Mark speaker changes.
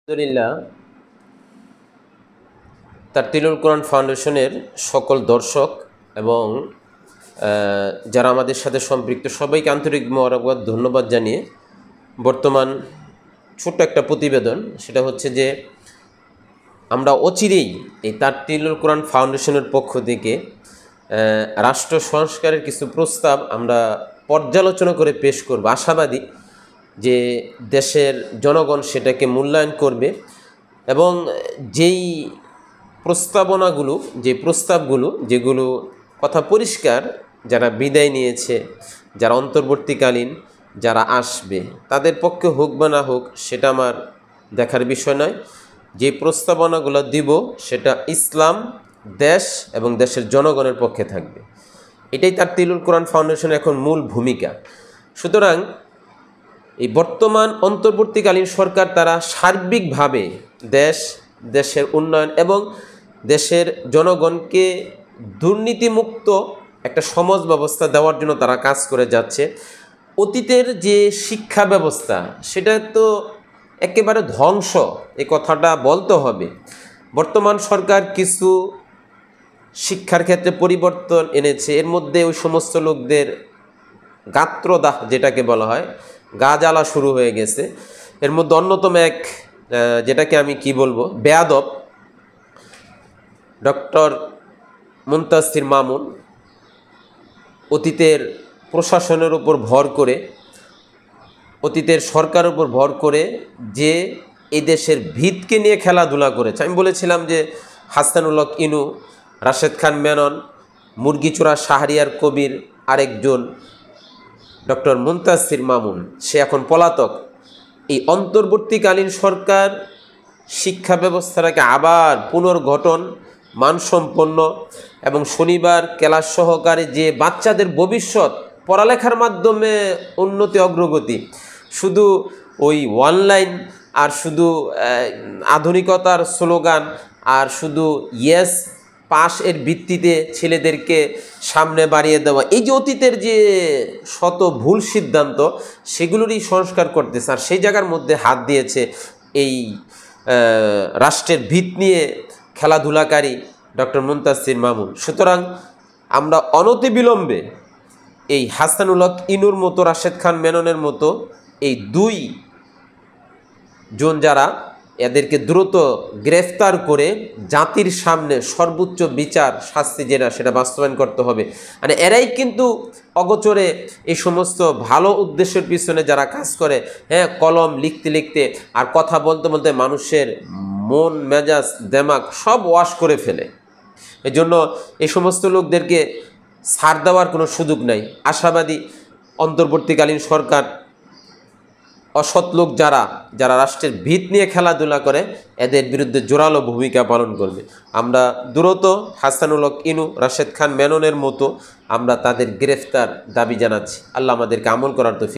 Speaker 1: আলহামদুলিল্লাহ তারতিলুল কোরআন ফাউন্ডেশনের সকল দর্শক এবং যারা আমাদের সাথে সম্পৃক্ত সবাইকে আন্তরিক মোবারকবাদ ধন্যবাদ জানিয়ে বর্তমান ছোট্ট একটা প্রতিবেদন, সেটা হচ্ছে যে আমরা অচিরেই এই তারতিলুল কোরআন ফাউন্ডেশনের পক্ষ থেকে রাষ্ট্র সংস্কারের কিছু প্রস্তাব আমরা পর্যালোচনা করে পেশ করব। আশাবাদী যে দেশের জনগণ সেটাকে মূল্যায়ন করবে এবং যেই প্রস্তাবগুলো যেগুলো কথা পরিষ্কার, যারা বিদায় নিয়েছে, যারা অন্তর্বর্তীকালীন যারা আসবে, তাদের পক্ষে হোক বা না হোক সেটা আমার দেখার বিষয় নয়। যে প্রস্তাবনাগুলো দিব সেটা ইসলাম, দেশ এবং দেশের জনগণের পক্ষে থাকবে। এটাই তারতিলুল কোরআন ফাউন্ডেশনের এখন মূল ভূমিকা। সুতরাং এই বর্তমান অন্তর্বর্তীকালীন সরকার তারা সার্বিকভাবে দেশের উন্নয়ন এবং দেশের জনগণকে দুর্নীতিমুক্ত একটা সমাজ ব্যবস্থা দেওয়ার জন্য তারা কাজ করে যাচ্ছে। অতীতের যে শিক্ষা ব্যবস্থা সেটা তো একেবারে ধ্বংস, এই কথাটা বলতে হবে। বর্তমান সরকার কিছু শিক্ষার ক্ষেত্রে পরিবর্তন এনেছে। এর মধ্যে ওই সমস্ত লোকদের গাত্রদাহ যেটাকে বলা হয়, গা জ্বালা শুরু হয়ে গেছে। এর মধ্যে অন্যতম এক যেটাকে আমি কি বলবো, বেয়াদব ডক্টর মুনতাসির মামুন অতীতের প্রশাসনের উপর ভর করে, অতীতের সরকারের উপর ভর করে যে এই দেশের ভিতকে নিয়ে খেলাধুলা করেছে। আমি বলেছিলাম যে হাসানুল হক ইনু, রাশেদ খান মেনন, মুরগিচোরা শাহরিয়ার কবির আরেকজন ডক্টর মুনতাসির মামুন, সে এখন পলাতক। এই অন্তর্বর্তীকালীন সরকার শিক্ষা ব্যবস্থাটাকে আবার পুনর্গঠন, মানসম্পন্ন এবং শনিবার ক্লাস সহকারে যে বাচ্চাদের ভবিষ্যৎ পড়ালেখার মাধ্যমে উন্নতি অগ্রগতি, শুধু ওই অনলাইন আর শুধু আধুনিকতার স্লোগান আর শুধু ইয়েস পাস এর ভিত্তিতে ছেলেদেরকে সামনে বাড়িয়ে দেওয়া, এই যে অতীতের যে শত ভুল সিদ্ধান্ত সেগুলোরই সংস্কার করতেছে। আর সেই জায়গার মধ্যে হাত দিয়েছে এই রাষ্ট্রের ভিত নিয়ে খেলাধুলাকারী ডক্টর মুনতাসির মামুন। সুতরাং আমরা অনতিবিলম্বে এই হাসানুল হক ইনুর মতো, রাশেদ খান মেননের মতো এই দুই জন যারা, এদেরকে দ্রুত গ্রেফতার করে জাতির সামনে সর্বোচ্চ বিচার শাস্তি যেটা সেটা বাস্তবায়ন করতে হবে। মানে এরাই কিন্তু অগোচরে এই সমস্ত ভালো উদ্দেশ্যের পিছনে যারা কাজ করে, কলম লিখতে লিখতে আর কথা বলতে বলতে মানুষের মন মেজাজ দেমাগ সব ওয়াশ করে ফেলে। এই জন্য এই সমস্ত লোকদেরকে ছাড় দেওয়ার কোনো সুযোগ নাই। আশাবাদী অন্তর্বর্তীকালীন সরকার অসৎ লোক যারা রাষ্ট্রের ভিত নিয়ে খেলাধুলা করে, এদের বিরুদ্ধে জোরালো ভূমিকা পালন করবে। আমরা দ্রুত হাসানুল হক ইনু, রাশেদ খান মেননের মতো আমরা তাদের গ্রেফতার দাবি জানাচ্ছি। আল্লাহ আমাদেরকে আমল করার তৌফিক